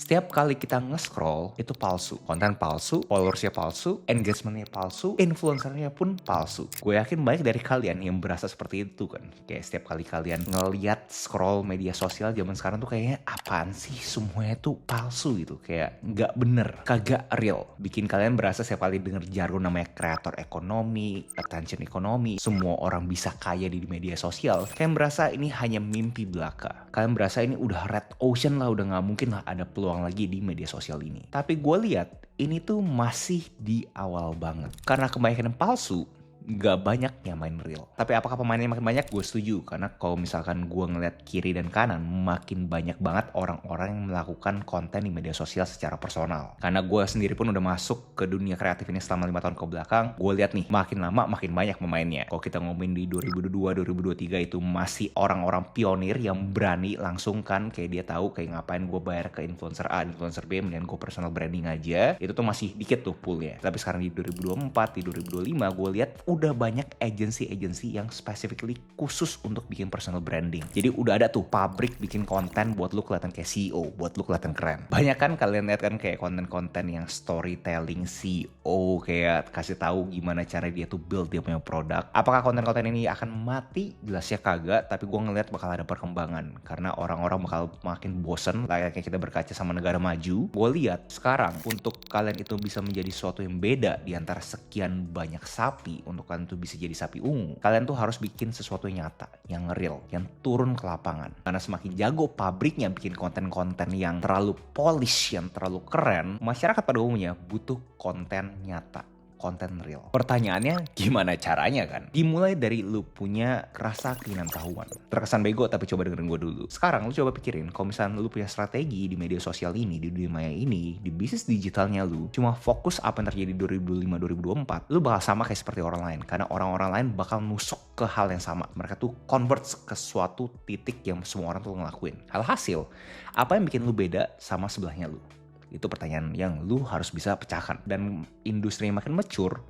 Setiap kali kita nge-scroll, itu palsu. Konten palsu, followersnya palsu, engagementnya palsu, influencernya pun palsu. Gue yakin banyak dari kalian yang berasa seperti itu kan. Kayak setiap kali kalian ngeliat scroll media sosial zaman sekarang tuh kayaknya apaan sih, semuanya tuh palsu gitu. Kayak nggak bener, kagak real. Bikin kalian berasa setiap kali denger jargon namanya kreator ekonomi, attention ekonomi, semua orang bisa kaya di media sosial. Kalian berasa ini hanya mimpi belaka. Kalian berasa ini udah red ocean lah, udah nggak mungkin lah ada peluang lagi di media sosial ini. Tapi gue lihat ini tuh masih di awal banget. Karena kebanyakan yang palsu, gak banyak yang main real. Tapi apakah pemainnya makin banyak? Gue setuju. Karena kalau misalkan gue ngeliat kiri dan kanan, makin banyak banget orang-orang yang melakukan konten di media sosial secara personal. Karena gue sendiri pun udah masuk ke dunia kreatif ini selama 5 tahun ke belakang. Gue lihat nih, makin lama makin banyak pemainnya. Kalau kita ngomongin di 2022-2023 itu masih orang-orang pionir yang berani langsung kan. Kayak dia tahu kayak ngapain gue bayar ke influencer A, influencer B, mendingan gue personal branding aja. Itu tuh masih dikit tuh poolnya. Tapi sekarang di 2024, di 2025 gue lihat udah banyak agensi-agensi yang specifically khusus untuk bikin personal branding. Jadi udah ada tuh pabrik bikin konten buat lu kelihatan kayak CEO, buat lu kelihatan keren. Banyak kan kalian lihat kan kayak konten-konten yang storytelling CEO, kayak kasih tahu gimana cara dia tuh build dia punya produk. Apakah konten-konten ini akan mati? Jelasnya kagak, tapi gue ngeliat bakal ada perkembangan. Karena orang-orang bakal makin bosen, layaknya kita berkaca sama negara maju. Gue lihat sekarang untuk kalian itu bisa menjadi sesuatu yang beda di antara sekian banyak sapi, untuk kalian tuh bisa jadi sapi ungu, kalian tuh harus bikin sesuatu yang nyata, yang real, yang turun ke lapangan. Karena semakin jago pabriknya bikin konten-konten yang terlalu polish, yang terlalu keren, masyarakat pada umumnya butuh konten nyata, konten real. Pertanyaannya gimana caranya kan? Dimulai dari lu punya rasa keinginan tahuan. Terkesan bego tapi coba dengerin gue dulu. Sekarang lu coba pikirin kalau misalnya lu punya strategi di media sosial ini, di dunia maya ini, di bisnis digitalnya lu, cuma fokus apa yang terjadi 2025-2024, lu bakal sama kayak seperti orang lain. Karena orang-orang lain bakal nusuk ke hal yang sama. Mereka tuh convert ke suatu titik yang semua orang tuh ngelakuin. Alhasil, apa yang bikin lu beda sama sebelahnya lu? Itu pertanyaan yang lu harus bisa pecahkan. Dan industri yang makin mature,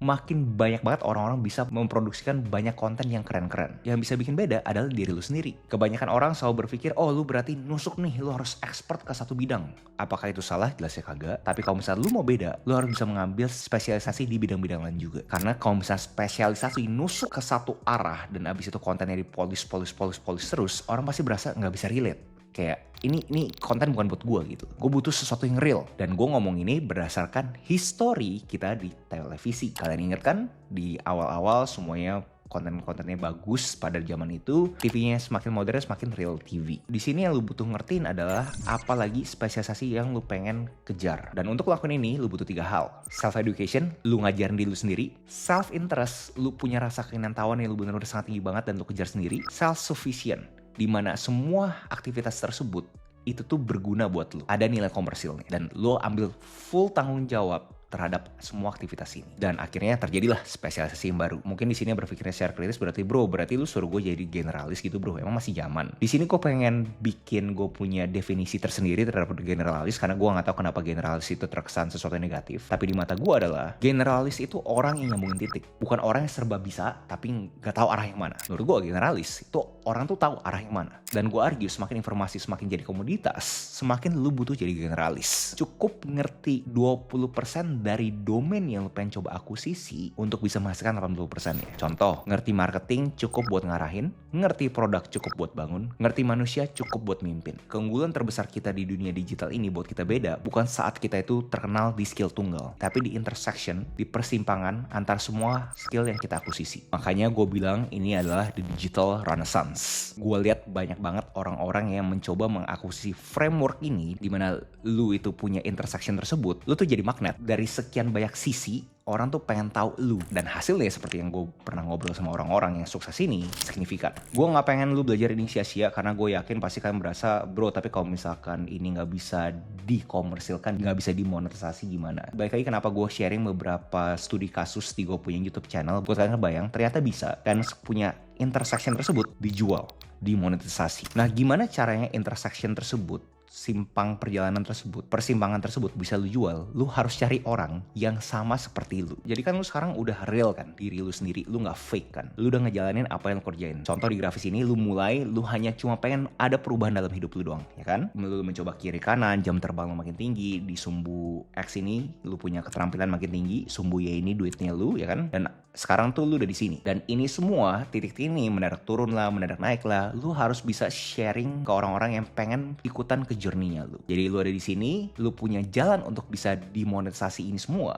makin banyak banget orang-orang bisa memproduksikan banyak konten yang keren-keren. Yang bisa bikin beda adalah diri lu sendiri. Kebanyakan orang selalu berpikir, oh lu berarti nusuk nih, lu harus expert ke satu bidang. Apakah itu salah? Jelasnya kagak. Tapi kalau misalnya lu mau beda, lu harus bisa mengambil spesialisasi di bidang-bidang lain juga. Karena kalau misalnya spesialisasi nusuk ke satu arah, dan abis itu kontennya dipolish terus, orang pasti berasa nggak bisa relate. Kayak ini konten bukan buat gue gitu. Gue butuh sesuatu yang real. Dan gue ngomong ini berdasarkan history kita di televisi. Kalian ingat kan di awal-awal semuanya konten-kontennya bagus pada zaman itu, TV-nya semakin modern, semakin real TV. Di sini yang lu butuh ngertiin adalah apalagi spesialisasi yang lu pengen kejar. Dan untuk lakukan ini, lu butuh 3 hal. Self-education, lu ngajarin diri lu sendiri. Self-interest, lu punya rasa keinginan tahuan yang lu bener-bener sangat tinggi banget dan lu kejar sendiri. Self-sufficient, di mana semua aktivitas tersebut itu tuh berguna buat lu. Ada nilai komersilnya. Dan lu ambil full tanggung jawab terhadap semua aktivitas ini. Dan akhirnya terjadilah spesialisasi yang baru. Mungkin di sini berpikirnya secara kritis berarti lu suruh gue jadi generalis gitu bro. Emang masih zaman. Di sini gue pengen bikin gue punya definisi tersendiri terhadap generalis, karena gue nggak tahu kenapa generalis itu terkesan sesuatu yang negatif. Tapi di mata gue adalah generalis itu orang yang nyambungin titik, bukan orang yang serba bisa tapi nggak tahu arah yang mana. Menurut gue generalis itu orang tuh tahu arah yang mana. Dan gue argue semakin informasi semakin jadi komoditas, semakin lu butuh jadi generalis. Cukup ngerti 20% dari domain yang lu pengen coba akuisisi untuk bisa menghasilkan 80% ya. Contoh, ngerti marketing cukup buat ngarahin, ngerti produk cukup buat bangun, ngerti manusia cukup buat mimpin. Keunggulan terbesar kita di dunia digital ini buat kita beda bukan saat kita itu terkenal di skill tunggal, tapi di intersection, di persimpangan antar semua skill yang kita akuisisi. Makanya gue bilang ini adalah the digital renaissance. Gue lihat banyak banget orang-orang yang mencoba mengakuisisi framework ini, di mana lu itu punya intersection tersebut, lu tuh jadi magnet. Dari sekian banyak sisi, orang tuh pengen tahu lu. Dan hasilnya seperti yang gue pernah ngobrol sama orang-orang yang sukses ini, signifikan. Gue gak pengen lu belajar ini sia-sia, karena gue yakin pasti kalian berasa, bro tapi kalau misalkan ini gak bisa dikomersilkan, gak bisa dimonetisasi gimana. Baik lagi kenapa gue sharing beberapa studi kasus di gue punya YouTube channel, buat kalian ngebayang ternyata bisa. Dan punya intersection tersebut dijual, dimonetisasi. Nah gimana caranya intersection tersebut simpang perjalanan tersebut, persimpangan tersebut bisa lu jual, lu harus cari orang yang sama seperti lu. Jadi kan lu sekarang udah real kan, diri lu sendiri, lu nggak fake kan. Lu udah ngejalanin apa yang lu kerjain. Contoh di grafis ini, lu mulai, lu hanya cuma pengen ada perubahan dalam hidup lu doang, ya kan? Lu mencoba kiri kanan, jam terbang lu makin tinggi, di sumbu X ini lu punya keterampilan makin tinggi, sumbu Y ini duitnya lu, ya kan? Dan sekarang tuh lu udah di sini. Dan ini semua titik ini mendadak turun lah, mendadak naik lah. Lu harus bisa sharing ke orang-orang yang pengen ikutan ke journey-nya lu. Jadi lu ada di sini, lu punya jalan untuk bisa dimonetisasi ini semua.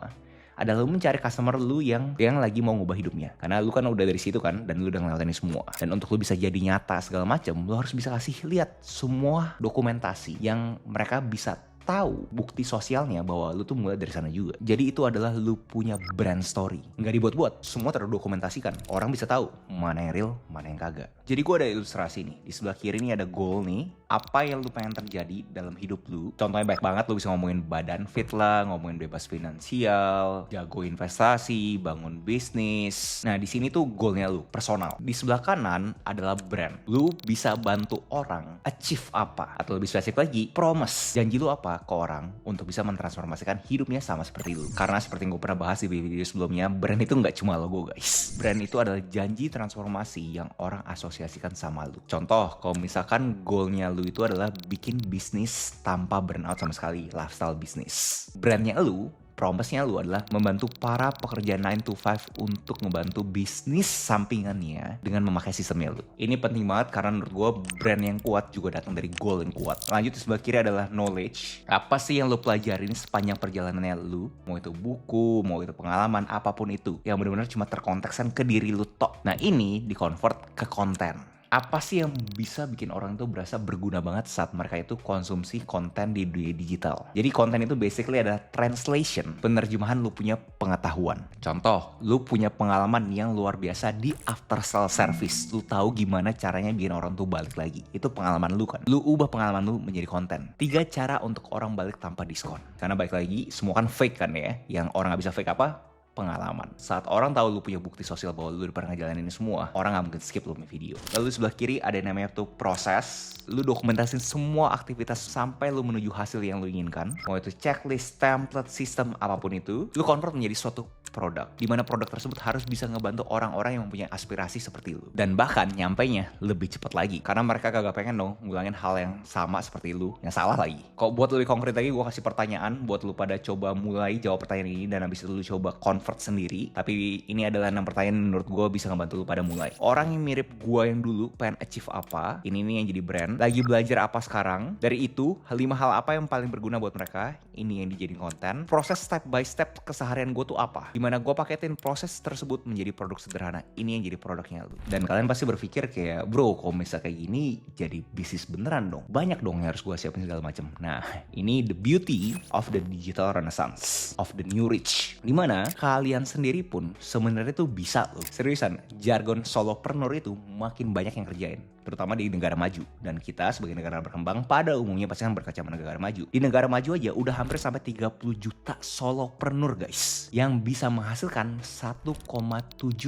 Adalah lu mencari customer lu yang lagi mau ngubah hidupnya. Karena lu kan udah dari situ kan, dan lu udah ngelewatin ini semua. Dan untuk lu bisa jadi nyata segala macam, lu harus bisa kasih lihat semua dokumentasi yang mereka bisa tahu bukti sosialnya bahwa lu tuh mulai dari sana juga. Jadi itu adalah lu punya brand story. Nggak dibuat-buat, semua terdokumentasikan. Orang bisa tahu mana yang real, mana yang kagak. Jadi gue ada ilustrasi nih. Di sebelah kiri nih ada goal nih. Apa yang lu pengen terjadi dalam hidup lu. Contohnya baik banget, lu bisa ngomongin badan fit lah, ngomongin bebas finansial, jago investasi, bangun bisnis. Nah di sini tuh goalnya lu, personal. Di sebelah kanan adalah brand. Lu bisa bantu orang achieve apa. Atau lebih spesifik lagi, promise. Janji lu apa ke orang untuk bisa mentransformasikan hidupnya sama seperti lu. Karena seperti yang gue pernah bahas di video sebelumnya, brand itu nggak cuma logo guys. Brand itu adalah janji transformasi yang orang asosiasikan sama lu. Contoh, kalau misalkan goalnya lu itu adalah bikin bisnis tanpa burnout sama sekali, lifestyle bisnis. Brandnya lu, promise-nya lu adalah membantu para pekerja 9 to 5 untuk ngebantu bisnis sampingannya dengan memakai sistemnya lu. Ini penting banget karena menurut gue brand yang kuat juga datang dari goal yang kuat. Lanjut di sebelah kiri adalah knowledge. Apa sih yang lu pelajarin sepanjang perjalanannya lu? Mau itu buku, mau itu pengalaman, apapun itu. Yang benar-benar cuma terkontekskan ke diri lu tok. Nah ini di-convert ke konten. Apa sih yang bisa bikin orang tuh berasa berguna banget saat mereka itu konsumsi konten di dunia digital? Jadi konten itu basically adalah translation, penerjemahan lu punya pengetahuan. Contoh, lu punya pengalaman yang luar biasa di after sale service. Lu tahu gimana caranya bikin orang tuh balik lagi. Itu pengalaman lu kan. Lu ubah pengalaman lu menjadi konten. 3 cara untuk orang balik tanpa diskon. Karena balik lagi, semua kan fake kan ya. Yang orang gak bisa fake apa? Pengalaman. Saat orang tahu lu punya bukti sosial bahwa lu udah pernah ngejalanin ini semua, orang gak mungkin skip lu punya video. Lalu di sebelah kiri ada yang namanya tuh proses. Lu dokumentasin semua aktivitas sampai lu menuju hasil yang lu inginkan. Mau itu checklist, template, sistem, apapun itu. Lu convert menjadi suatu produk. Dimana produk tersebut harus bisa ngebantu orang-orang yang mempunyai aspirasi seperti lu. Dan bahkan nyampainya lebih cepat lagi. Karena mereka kagak pengen dong ngulangin hal yang sama seperti lu, yang salah lagi. Kok buat lebih konkret lagi, gue kasih pertanyaan buat lu pada coba mulai jawab pertanyaan ini. Dan habis itu lu coba convert sendiri. Tapi ini adalah 6 pertanyaan menurut gue bisa ngebantu lu pada mulai. Orang yang mirip gue yang dulu pengen achieve apa, ini nih yang jadi brand, lagi belajar apa sekarang, dari itu 5 hal apa yang paling berguna buat mereka, ini yang dijadiin konten. Proses step by step keseharian gue tuh apa, dimana gue paketin proses tersebut menjadi produk sederhana, ini yang jadi produknya lu. Dan kalian pasti berpikir kayak, bro kalau misalnya kayak gini jadi bisnis beneran dong, banyak dong yang harus gue siapin segala macam. Nah ini the beauty of the digital renaissance, of the new rich, dimana kalian sendiri pun sebenarnya tuh bisa loh. Seriusan, jargon solopreneur itu makin banyak yang kerjain, terutama di negara maju. Dan kita sebagai negara berkembang pada umumnya pasti kan berkaca sama negara maju. Di negara maju aja udah hampir sampai 30 juta solopreneur guys, yang bisa menghasilkan 1,7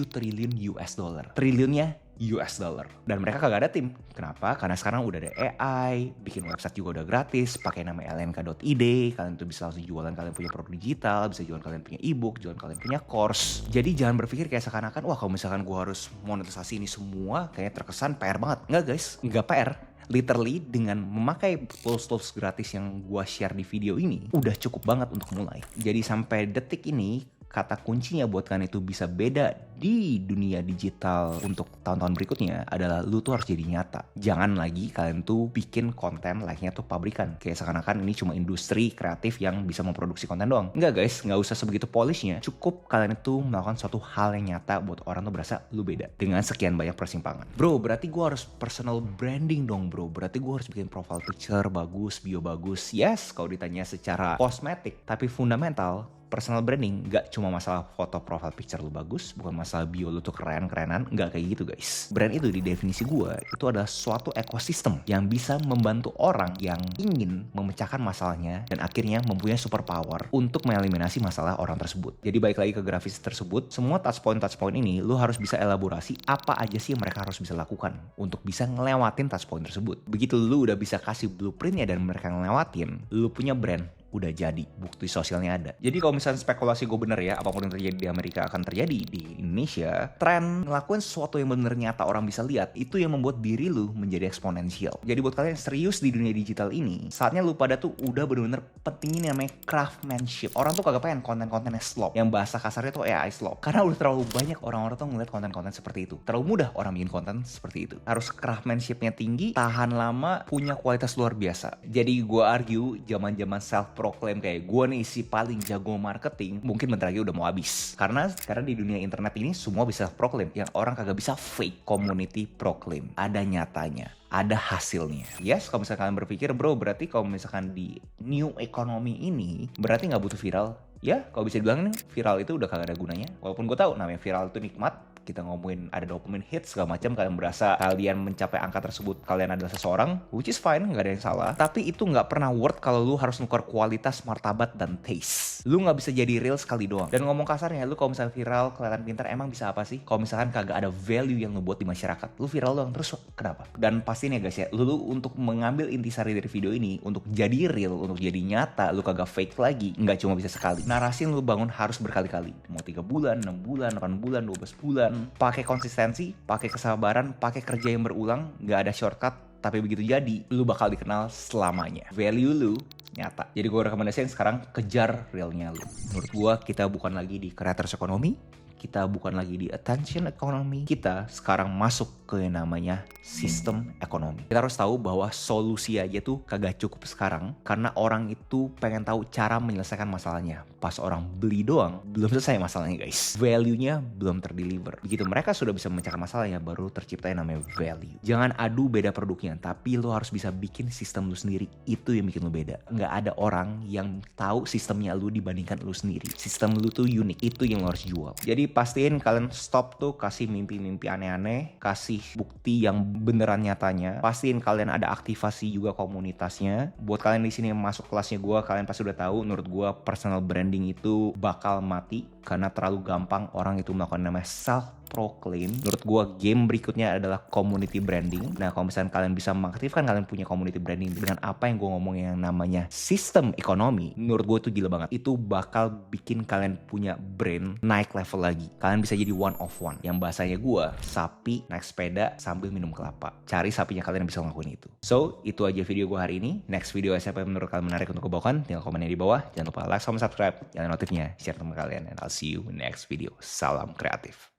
triliun US dollar. Triliunnya US dollar. Dan mereka kagak ada tim. Kenapa? Karena sekarang udah ada AI, bikin website juga udah gratis, pakai nama lnk.id, kalian tuh bisa langsung jualan kalian punya produk digital, bisa jualan kalian punya ebook, jualan kalian punya course. Jadi jangan berpikir kayak seakan-akan, wah kalau misalkan gue harus monetisasi ini semua, kayak terkesan PR banget. Enggak guys, enggak PR. Literally dengan memakai tools gratis yang gue share di video ini, udah cukup banget untuk mulai. Jadi sampai detik ini, kata kuncinya buat kalian itu bisa beda di dunia digital untuk tahun-tahun berikutnya adalah lu tuh harus jadi nyata. Jangan lagi kalian tuh bikin konten like-nya tuh pabrikan. Kayak seakan-akan ini cuma industri kreatif yang bisa memproduksi konten doang. Enggak guys, nggak usah sebegitu polishnya. Cukup kalian itu melakukan suatu hal yang nyata buat orang tuh berasa lu beda. Dengan sekian banyak persimpangan. Bro, berarti gue harus personal branding dong bro. Berarti gue harus bikin profile picture bagus, bio bagus. Yes, kalau ditanya secara kosmetik. Tapi fundamental, Personal branding gak cuma masalah foto profile picture lu bagus, bukan masalah bio lu tuh keren-kerenan, gak kayak gitu guys. Brand itu di definisi gue, itu adalah suatu ekosistem yang bisa membantu orang yang ingin memecahkan masalahnya dan akhirnya mempunyai superpower untuk mengeliminasi masalah orang tersebut. Jadi balik lagi ke grafis tersebut, semua touchpoint ini lu harus bisa elaborasi apa aja sih yang mereka harus bisa lakukan untuk bisa ngelewatin touchpoint tersebut. Begitu lu udah bisa kasih blueprintnya dan mereka ngelewatin, lu punya brand udah jadi, bukti sosialnya ada. Jadi kalau misalnya spekulasi gue bener ya, apapun yang terjadi di Amerika akan terjadi di Indonesia, tren ngelakuin sesuatu yang bener nyata orang bisa lihat, itu yang membuat diri lu menjadi eksponensial. Jadi buat kalian yang serius di dunia digital ini, saatnya lu pada tuh udah bener-bener pentingin yang namanya craftsmanship. Orang tuh kagak pengen konten-kontennya slop, yang bahasa kasarnya tuh AI slop, karena udah terlalu banyak orang-orang tuh ngeliat konten-konten seperti itu. Terlalu mudah orang bikin konten seperti itu. Harus craftsmanshipnya tinggi, tahan lama, punya kualitas luar biasa. Jadi gue argue zaman-zaman self-proclaim kayak gue nih si paling jago marketing, mungkin bentar lagi udah mau habis. Karena sekarang di dunia internet ini semua bisa self-proclaim, yang orang kagak bisa fake community proclaim. Ada nyatanya, ada hasilnya. Yes, kalau misalkan kalian berpikir, bro, berarti kalau misalkan di new economy ini berarti nggak butuh viral. Ya, kalau bisa dibilang nih, viral itu udah kagak ada gunanya. Walaupun gue tahu namanya viral itu nikmat, kita ngomongin ada dopamine hits segala macam, kalian berasa kalian mencapai angka tersebut, kalian adalah seseorang, which is fine, nggak ada yang salah. Tapi itu nggak pernah worth kalau lu harus nukar kualitas, martabat, dan taste. Lu nggak bisa jadi real sekali doang. Dan ngomong kasarnya, lu kalau misalnya viral, kelihatan pintar, emang bisa apa sih? Kalau misalkan kagak ada value yang lu buat di masyarakat, lu viral doang, terus kenapa? Dan pastiin ya guys ya, lu untuk mengambil intisari dari video ini, untuk jadi real, untuk jadi nyata, lu kagak fake lagi, nggak cuma bisa sekali. Narasi yang lu bangun harus berkali-kali. Mau 3 bulan, 6 bulan, 8 bulan, 12 bulan. Pakai konsistensi, pakai kesabaran, pakai kerja yang berulang, nggak ada shortcut, tapi begitu jadi, lu bakal dikenal selamanya. Value lu nyata. Jadi gue rekomendasiin sekarang kejar realnya lu. Menurut gue, kita bukan lagi di creators economy, kita bukan lagi di attention economy, kita sekarang masuk ke yang namanya sistem ekonomi. Kita harus tahu bahwa solusi aja tuh kagak cukup sekarang, karena orang itu pengen tahu cara menyelesaikan masalahnya. Pas orang beli doang, belum selesai masalahnya guys. Value-nya belum terdeliver. Begitu mereka sudah bisa memecahkan masalahnya, baru tercipta yang namanya value. Jangan adu beda produknya, tapi lo harus bisa bikin sistem lu sendiri. Itu yang bikin lu beda. Nggak ada orang yang tahu sistemnya lu dibandingkan lu sendiri. Sistem lu tuh unik, itu yang lo harus jual. Jadi pastiin kalian stop tuh kasih mimpi-mimpi aneh-aneh, kasih bukti yang beneran nyatanya. Pastiin kalian ada aktivasi juga komunitasnya. Buat kalian di sini yang masuk kelasnya gue, kalian pasti udah tahu, menurut gue personal branding itu bakal mati karena terlalu gampang orang itu melakukan namanya self-proclaim. Menurut gue game berikutnya adalah community branding. Nah kalau misalnya kalian bisa mengaktifkan, kalian punya community branding dengan apa yang gue ngomongin yang namanya sistem ekonomi, menurut gue itu gila banget. Itu bakal bikin kalian punya brand naik level lagi. Kalian bisa jadi one of one, yang bahasanya gue, sapi naik sepeda sambil minum kelapa. Cari sapinya kalian yang bisa ngelakuin itu. So itu aja video gue hari ini. Next video siapa yang menurut kalian menarik untuk gue bawakan, tinggal komennya di bawah. Jangan lupa like sama subscribe, nyalain notifnya, share teman kalian, and I'll see you in next video. Salam kreatif.